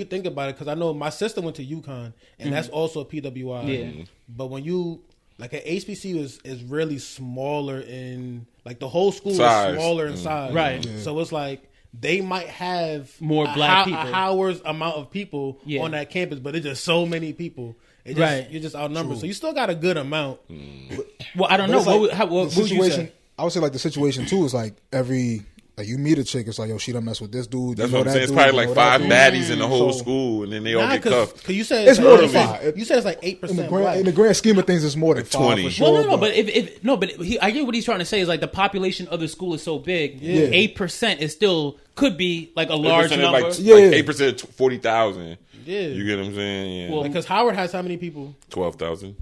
think about it, because I know my sister went to UConn, and that's also a PWI. Yeah. But when you like an HBCU is really smaller in like the whole school Size. is smaller in size, Right. Yeah. So it's like they might have More black people. a Howard's amount of people Yeah. on that campus, but it's just so many people. Right. You're just outnumbered, so you still got a good amount. Well, I don't But know. it's like What the would you situation? say? I would say like the situation too is like like you meet a chick, it's like, yo, she done mess with this dude. That's you know what I'm that saying. It's dude, probably you like know 5 that baddies dude. in the whole So, school, and then they all get Because cuffed. you said It's more than earlier, 5. You said it's like in the 8% grand black. in the grand scheme of things, it's more than 5 20. for sure. Well, no, but I get what he's trying to say is like the population of the school is so big. Yeah. 8% is still could be like a large 8% is number. like Yeah. 8% 40,000. Yeah. You get what I'm saying? Yeah. Well, Because Howard has how many people? 12,000.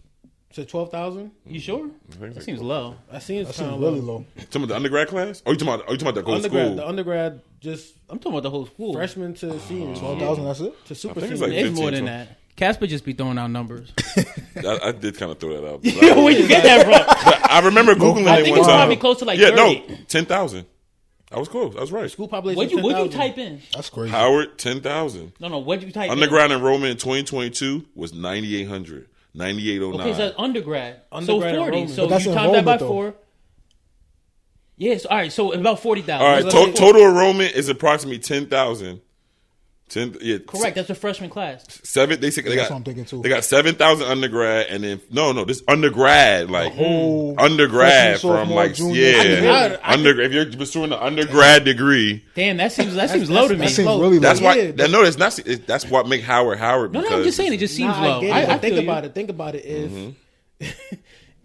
To 12,000? You sure? think That so. seems low. I seen That it's kind seems of really low. Some of the undergrad class? Oh, you talking about the whole Undergrad, school? the undergrad, just I'm talking about the whole school. freshman to senior, 12,000. That's it. to super I think it's senior. like It's more than 15, that. Casper just be throwing out numbers. I did kind of throw that out. Where you get that from? I remember Googling I it think one it's time. probably close to like yeah, 30. no, 10,000. I was close. I was right. School population. What'd you 10,000. type in? That's crazy. Howard, 10,000. No, what'd you type in? Undergrad enrollment in 2022 was 9,800. 9,809. Okay, so that's undergrad. Undergrad So 40. enrollment. So But that's you times that by enrollment, though. 4. Yes, all right, so about 40,000. All right, Let's say total enrollment is approximately 10,000. 10, yeah, correct, that's a freshman class. 7. They That's got. what I'm thinking too. They got 7,000 undergrad, and then this undergrad, like whole undergrad freshman, from sophomore, like junior. If you're pursuing an undergrad degree, Damn, that seems low to me. That seems really low. that's why. Yeah, That's not. That's what make Howard Howard. No, because I'm just saying it just seems Nah, low. I get it, but feel think you. about it. Think about it.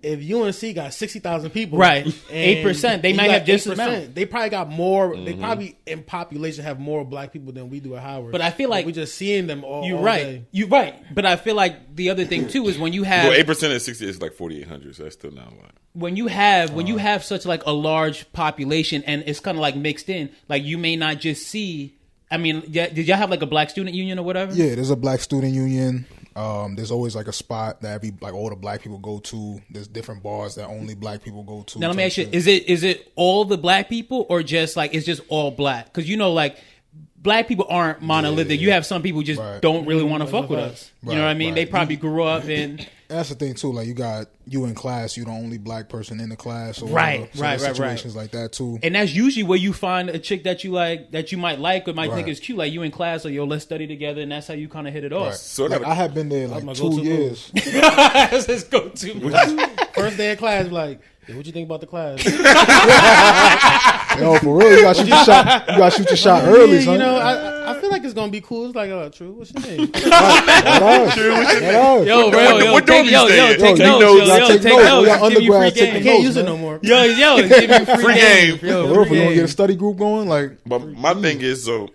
If UNC got 60,000 people, Right. and 8%, they you might got have just as 8%, amount. They probably got more. They probably in population have more black people than we do at Howard. But I feel like we're just seeing them all. You're all right. day. You're right. But I feel like the other thing too is when you have 8% of 60 is like 4,800. So that's still not a lot. when you have such like a large population and it's kind of like mixed in, like you may not just see. I mean, did y'all have like a black student union or whatever? Yeah, there's a black student union. There's always like a spot that all the black people go to. There's different bars that only black people go to. Now let me type ask you: shit. is it all the black people or just like it's just all black? Because like black people aren't monolithic. You have some people who just Right. don't really want to fuck with us. You know what I mean? Right. They probably grew up in. And that's the thing too. Like you in class, you the only black person in the class. Or Right, whatever. So right, there's right, right. situations like that too. And that's usually where you find a chick that you like, that you might like or might think Right. is cute. Like you in class or yo, let's study together, and that's how you kind of hit it off. Right. So I Like, gotta- I have been there like my 2 go-to years. That's his go-to. First day of class, like, hey, what you think about the class? Yo, for real, you gotta shoot your shot. You gotta shoot your shot early, Yeah, son. you know, I feel like it's gonna be cool. It's like, true. What's your name? That us. Yo, bro, what dorm you stay at? take Yo, notes, you take take notes. notes. We got Give me free undergrads taking game. I can't notes, use it man. no more. Yo, give me Free game. For Yo, real, if we're free gonna get a game. study group going, like But my thing is, so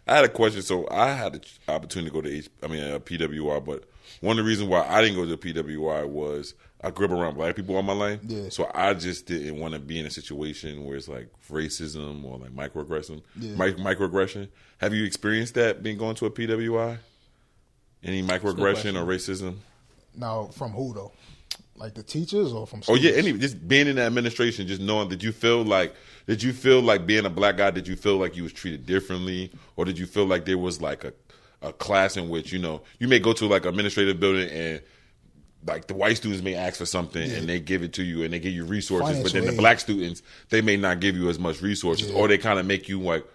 I had a question. So I had the opportunity to go to PWI, but one of the reasons why I didn't go to PWI was I grew up around black people all my life. Yeah. So I just didn't want to be in a situation where it's like racism or like microaggression. Yeah. Microaggression. Have you experienced that being going to a PWI? Any microaggression or racism? now from who though? Like the teachers or from? Oh yeah, students? just being in the administration, just knowing, did you feel like being a black guy, did you feel like you was treated differently, or did you feel like there was like a class in which you may go to like an administrative building and like the white students may ask for something and they give it to you and they give you resources, but then Financial the aid. black students, they may not give you as much resources, or they kind of make you like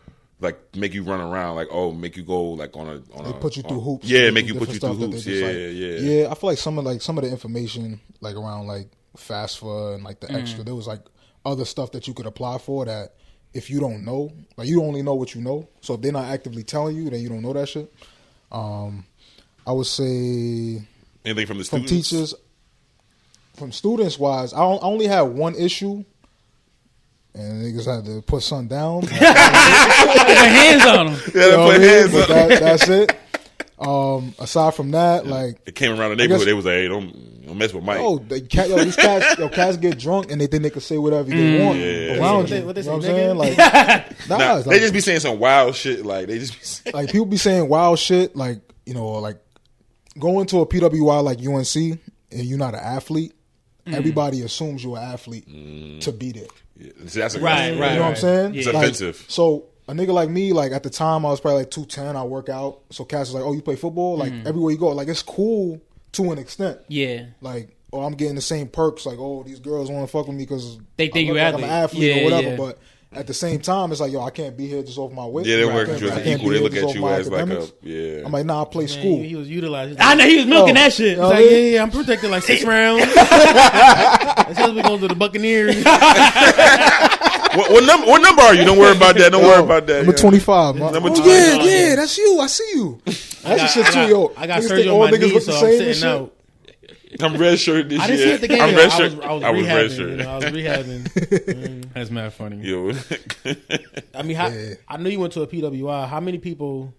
make you run around, like make you go like on a They put you through hoops. Yeah, They make do you put you different through stuff that hoops. they just, Yeah. Yeah, I feel like some of the information like around like FAFSA and like the extra, there was like other stuff that you could apply for that if you don't know, like you only know what you know. So if they're not actively telling you, then you don't know that shit. I would say anything from the from students? teachers, from students wise, I only had one issue, and niggas had to put something down. Put your hands on them. Yeah, they put hands up. That's it. Aside from that, like It came around the neighborhood. They was like, "Hey, don't mess with Mike." oh, these cats get drunk and they think they can say whatever they want Yeah. around you. What they You know what say, I'm saying? Like, nah, Nah, it's they like, just be saying some wild shit. Like they just be saying, like people be saying wild shit, like like going to a PWI like UNC and you're not an athlete. Everybody assumes you're an athlete to be there. yeah, see, that's Right. You know what I'm saying? It's Yeah. Like, offensive. So a nigga like me, like at the time I was probably like 210. I work out. So Cass was like, "Oh, you play football?" Like everywhere you go, like it's cool to an extent. Yeah. Like, oh, I'm getting the same perks. Like, oh, these girls want to fuck with me because They think you I'm an athlete Yeah, or whatever. yeah. But at the same time, it's like, yo, I can't be here just off my weight. Yeah, they I work can't- you as I an can't equal. be They here look just at off you my as like a academics. yeah. I'm like, nah, I play Man, school. he was utilized. I know he was milking that shit. He's like, yeah, I'm protected like 6 rounds. That's because we're going to the Buccaneers. What number are you? Don't worry about that. Don't worry about that. Number 25. Man. Number Oh, 25. yeah, that's you. I see you. That's the shit too, yo. I got Niggas surgery think on all my niggas knee, look so the I'm same and sitting shit. out. I'm red shirt this I didn't year. see it the game. I'm I red was, shirt. I was I was red rehabbing. shirt. You know, I was rehabbing. That's mad funny. Yo. I mean, I know you went to a PWI. How many people,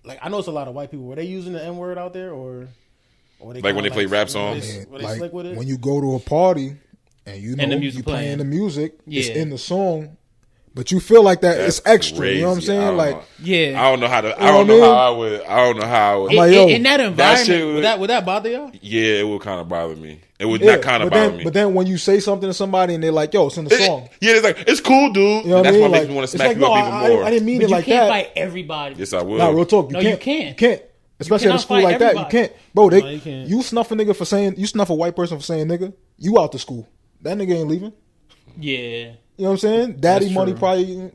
like I know it's a lot of white people. Were they using the N word out there, or they Like when they play rap songs? Were they Like slick with it? when you go to a party and you know And the music you playing the music, it's Yeah. in the song, but you feel like that That's it's extra. crazy. You know what I'm I saying? don't Like know. Yeah. I don't know how to. I know don't what I know mean? how I would. I don't know how I would. I'm like, yo, in that that environment, shit would that bother y'all? Yeah, it would kind of bother me. It would yeah, not kind of but bother then, me. But then when you say something to somebody and they're like, "Yo, it's in the song," Yeah, it's like it's cool, dude. you know what I That's mean? what makes Like, me want to it's smack like, you up no, even more. I didn't mean but it you like can't that. fight everybody. Yes, I will. Nah, real talk. No, you can't. You can't. Especially at a cannot school fight like that, you everybody. can't. Bro, No, you can't. you snuff a nigga for saying, you snuff a white person for saying nigga, you out the school. That nigga ain't leaving. Yeah. You know what I'm saying? Daddy That's money true. probably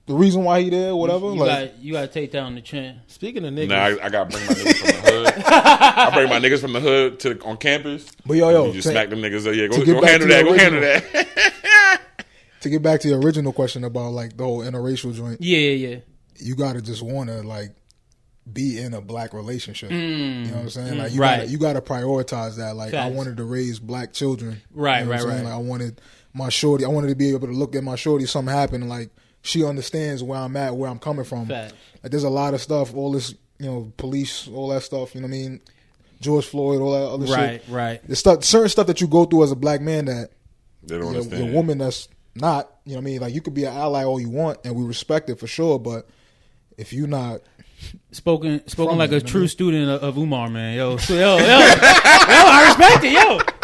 the reason why he there, whatever. You got to take down the trend. Speaking of niggas, Nah, I gotta bring my niggas from the hood. I bring my niggas from the hood on campus. But yo, You just to- smack them niggas. Yeah, to get go back handle to that. the Go handle original. that. to get back to the original question about like the whole interracial joint, Yeah. you gotta just wanna like be in a black relationship. You know what I'm saying? Like right. you gotta prioritize that. Like I Facts. wanted to raise black children. Right, You know what I'm right, saying? right. Like I wanted my shorty. I wanted to be able to look at my shorty. Something happened, and like she understands where I'm at, where I'm coming from. Facts. Like there's a lot of stuff. All this, police, all that stuff. You know what I mean? George Floyd, all that other shit. Right. There's certain stuff that you go through as a black man that They don't your understand. woman that's not. You know what I mean? Like you could be an ally all you want, and we respect it for sure. But if you're not, Spoken like it, a man. true student of Umar, man. Yo, I respect it.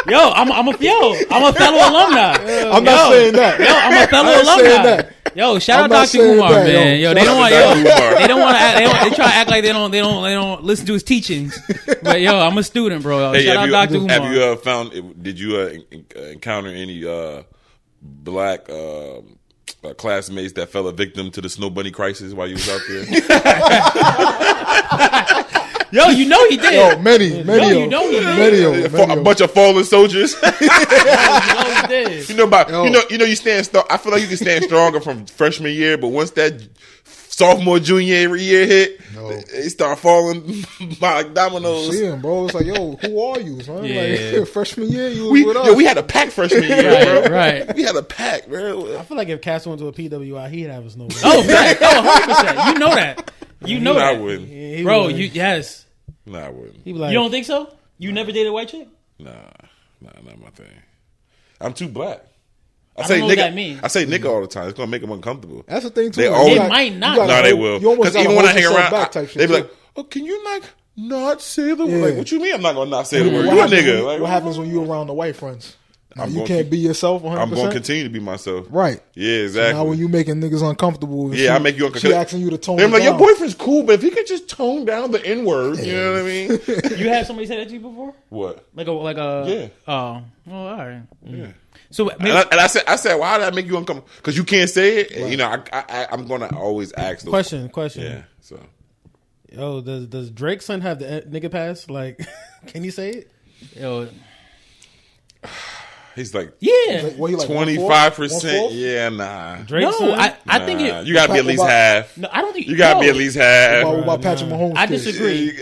I'm a fellow alumni. I'm not saying that. Yo, I'm a I fellow ain't saying alumni. that. Yo, shout I'm out not Dr. saying Umar, that, man. yo. Yo, they Shout don't out want. Dr. Umar. They don't want to. They try to act like they don't listen to his teachings. But yo, I'm a student, bro. Hey, Shout out Dr. Umar. have you found? Did you encounter any black classmates that fell a victim to the snow bunny crisis while you was out there? Yo, you know he did. Yo, many you of know he did. many of A bunch of fallen soldiers. You know he did. You know, you stand strong. I feel like you can stand stronger from freshman year, but once that sophomore, junior year hit, they start falling like dominoes. See him, bro. It's like, yo, who are you, son? Yeah. Like freshman year, you was with us. We had a pack freshman year, bro. Right. We had a pack, bro. I feel like if Casper went to a PWI, he'd have a snowball. Oh, right. Oh, 100%. You know that. You know I that. wouldn't. He Bro, would. yes. No, I wouldn't. He'd be like, You don't think so? You never dated a white chick? Nah, not my thing. I'm too black. I don't know what that means. I say nigga all the time. It's gonna make them uncomfortable. That's the thing too. They Like, always- you They might not. you gotta No, they hold- will. you almost Because gotta even when I hold hang yourself around, back type shit, they be too. like, "Oh, can you like not say the word?" Yeah. Like, what you mean? I'm not gonna not say the word. What You a happens nigga? when- Like, what happens when you around the white friends? Now, I'm you gonna can't keep- be yourself 100%. I'm gonna continue to be myself. Right. Yeah, So exactly. now when you making niggas uncomfortable, and Yeah, I make you She uncomfortable. asking you to tone They're it like, your down. boyfriend's cool, but if he could just tone down the N word, you know what I mean? You had somebody say that to you before? What? Like a Yeah. Oh, well, all right. Yeah. So maybe, And I said, why did that make you uncomfortable? Because you can't say it. And, you know, I'm gonna always ask those question. Yeah. So Yo, does Drake's son have the nigga pass? Like, can you say it? yo, He's like Yeah. What, he like 25%. Yeah, nah. No, I think it. You gotta be at least half. No, I don't think You gotta be at least half. What about Patrick Mahomes? I kids? disagree.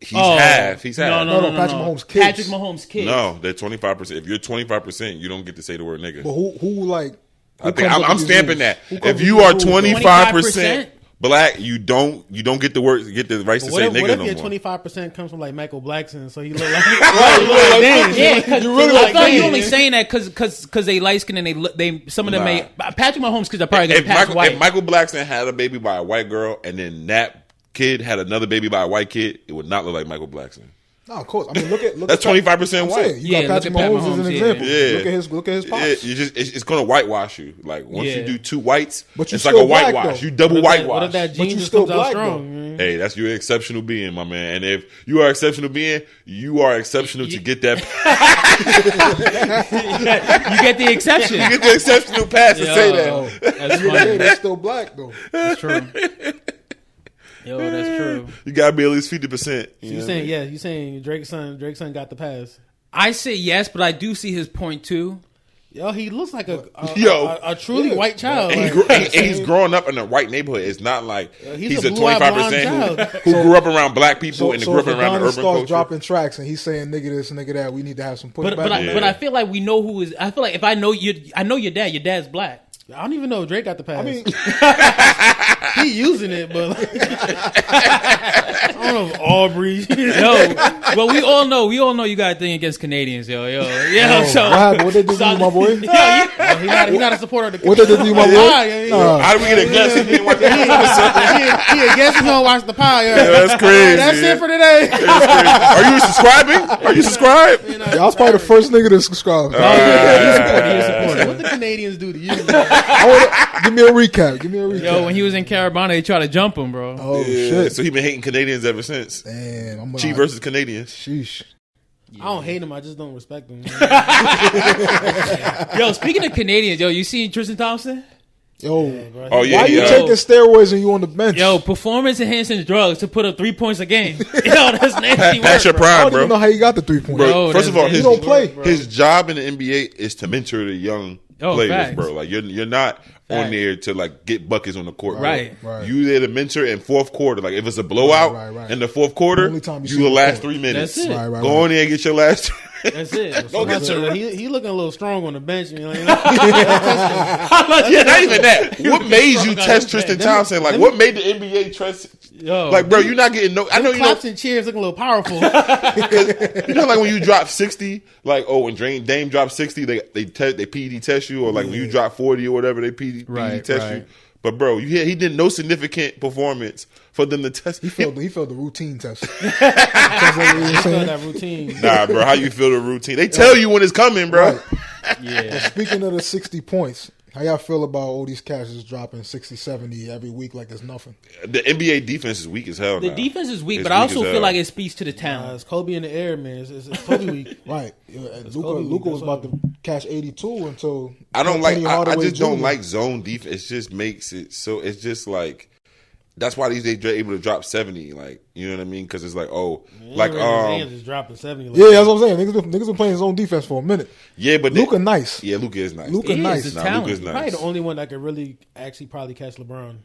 He's half. He's half. No. Patrick Mahomes' kids. Patrick Mahomes' kids. No, they're 25%. If you're 25%, you don't get to say the word nigga. But who like? I think I'm stamping that. If you you are 25% black, you don't get the word, get the rights to say nigga What if no your more. 25% comes from like Michael Blackson, so he look like Yeah, because You really like you Dan. only saying that because they light skin and they some of them may Patrick Mahomes kids are probably gonna If pass white. If Michael Blackson had a baby by a white girl and then that kid had another baby by a white kid, it would not look like Michael Blackson. No, of course. I mean, look That's at 25% white. You Yeah, got look Patrick at Pat Mahomes as an Mahomes, example. yeah. Look at his pops. Yeah, it's going to whitewash you. Like once Yeah. you do two whites, But you it's like a still black, whitewash. though. You double What if whitewash. that But gene you just still comes out black, strong? Hey, that's your exceptional being, my man. And if you are exceptional being, you are exceptional to get that. You get the exception. You get the exceptional pass to say that. That's Yeah, funny. they're still black though. That's true. Yo, that's true. You gotta be at least 50%. You saying you saying Drake's son got the pass? I say yes, but I do see his point too. Yo, he looks like Yo. a truly white child. And, Like, and he's growing up in the right neighborhood. It's not like he's he's a a blue-eyed 25% blonde who grew up around black people and So grew if up around the Adonis urban starts culture. dropping tracks and he's saying nigga this, nigga that, we need to have some pushback. But I feel like we know who is. I feel like if I know your dad. Your dad's black. I don't even know if Drake got the pass. I mean, he using it, but like, I don't know if Aubrey. Yo, well, we all know you got a thing against Canadians, yo. So what happened? What they do to you, my boy? He not a supporter of the. What they do to you, my boy? How do we get a guess? He didn't watch the He a guest. He gonna watch the pie. Yeah, that's crazy. That's it for today. Are you subscribing? Are you subscribed? Yeah, I was probably the first nigga to subscribe. He a supporter. What the Canadians do to you? Give me a recap. yo, when he was in Carabana, they tried to jump him, bro. Oh Yeah, shit! so he been hating Canadians ever since. Damn, I'm Chief versus Canadians. Sheesh. I don't hate him. I just don't respect him. Yo, speaking of Canadians, yo, you seen Tristan Thompson? Yo, Oh yeah, why you yeah. taking steroids and you on the bench? Yo, performance enhancing drugs to put up 3 points a game. Yo, that's nasty Pass your work, bro. I prime, don't bro. even know how you got the 3 points. Bro, Yo, first of all, that's his, nasty work, bro. his job in the NBA is to mentor the young players, facts. bro. Like you're not on Facts. there to like get buckets on the court, bro. Right. Right. You there to mentor in fourth quarter. Like if it's a blowout Right. in the fourth quarter, Only time you you see will the last court. 3 minutes. That's it. Right. Go in there and get your last. That's it. Go get your. He looking a little strong on the bench. You know? Yeah, not even that. What made you test Tristan Thompson? Like, what made the NBA trust? Yo, Like, bro, you're not getting no. I know you know. Claps and cheers looking a little powerful. You know, like when you drop 60, like when Dame dropped 60, they PED test you, or like when you drop 40 or whatever, they PED Right, test right. you. But bro, he did no significant performance for them to test. He failed the routine test. that routine. Nah, bro, how you feel the routine? They tell you when it's coming, bro. Right. yeah. Speaking of the 60 points, how y'all feel about all these cats just dropping 60, 70 every week like it's nothing? The NBA defense is weak as hell. The now. defense is weak, It's but I weak also as feel hell. like it speaks to the talent. It's Kobe in the air, man. It's Kobe week. Right. Kobe Luka was week, about to catch 82 until I don't like. Penny I Hardaway just don't Jr. like zone defense. It just makes it so. It's just like. That's why these days they're able to drop 70. Like, you know what I mean? Because it's like, just dropping 70. Like, Yeah, that's what I'm saying. Niggas been playing his own defense for a minute. yeah, but Luka nice. Yeah, Luka is nice. Luka He is, nice. it's Nah, talent. Luka's nice. probably the only one that could really actually probably catch LeBron.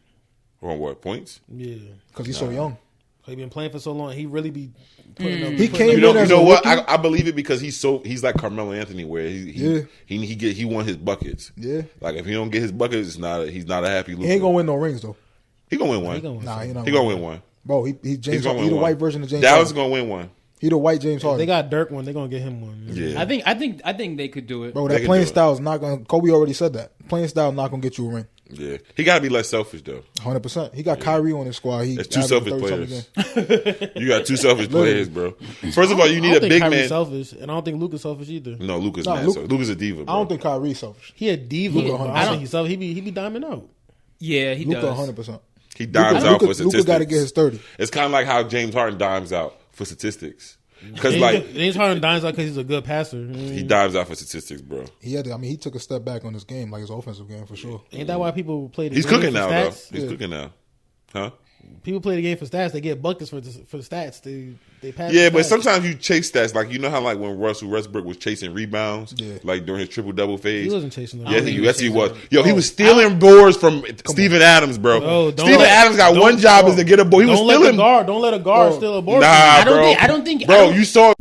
On what points? Yeah, Because he's so young. he been playing for so long. He really be putting up. He putting came You up- in know as a what? rookie. I believe it because he's like Carmelo Anthony, where he won his buckets. Yeah. Like if he don't get his buckets, he's not a happy Luka. He ain't going to win no rings, though. He gonna win one. He gonna win Nah, some. he not He gonna win one. Bro, he He's James gonna Harden. win He the one. white version of James Dallas Harden. gonna win one. He the white James Harden. They got Dirk one. They gonna get him one. Yeah. I think they could do it. Bro, They that can playing do it. style is not going to... Kobe already said that. Playing style not going to get you a ring. Yeah, he gotta be less selfish though. 100%. He got Kyrie on his squad. He That's two averaged selfish 30-something players. game. You got two selfish players, bro. First of all, you I need don't a think big Kyrie's man. selfish, and I don't think Luka's selfish either. No, Luka's Nah, not. Luka- Luka's a diva. Bro. I don't think Kyrie's selfish. He a diva. Luka, but 100%. I don't think he's selfish. He be diamond out. Yeah, he Luka does. 100%. he dimes out for statistics. Luka got to get his 30. It's kind of like how James Harden dimes out for statistics. Because like James Harden dimes out because he's a good passer. he dives out for statistics, bro. He took a step back on his game, like his offensive game for sure. Ain't that why people play the He's game cooking for now, though. stats? He's cooking now, huh? People play the game for stats. They get buckets for the stats. They pass. Yeah, the but stats. sometimes you chase stats. Like, you know how, like, when Russell Westbrook was chasing rebounds, Yeah. like during his triple-double phase? He wasn't chasing them. Yes, he was. Yo, he was stealing boards from Steven Adams, bro. Oh, Steven Adams got one job is to get a board. He was stealing. Don't let a guard steal a board. Nah, I bro. don't think. Bro, you saw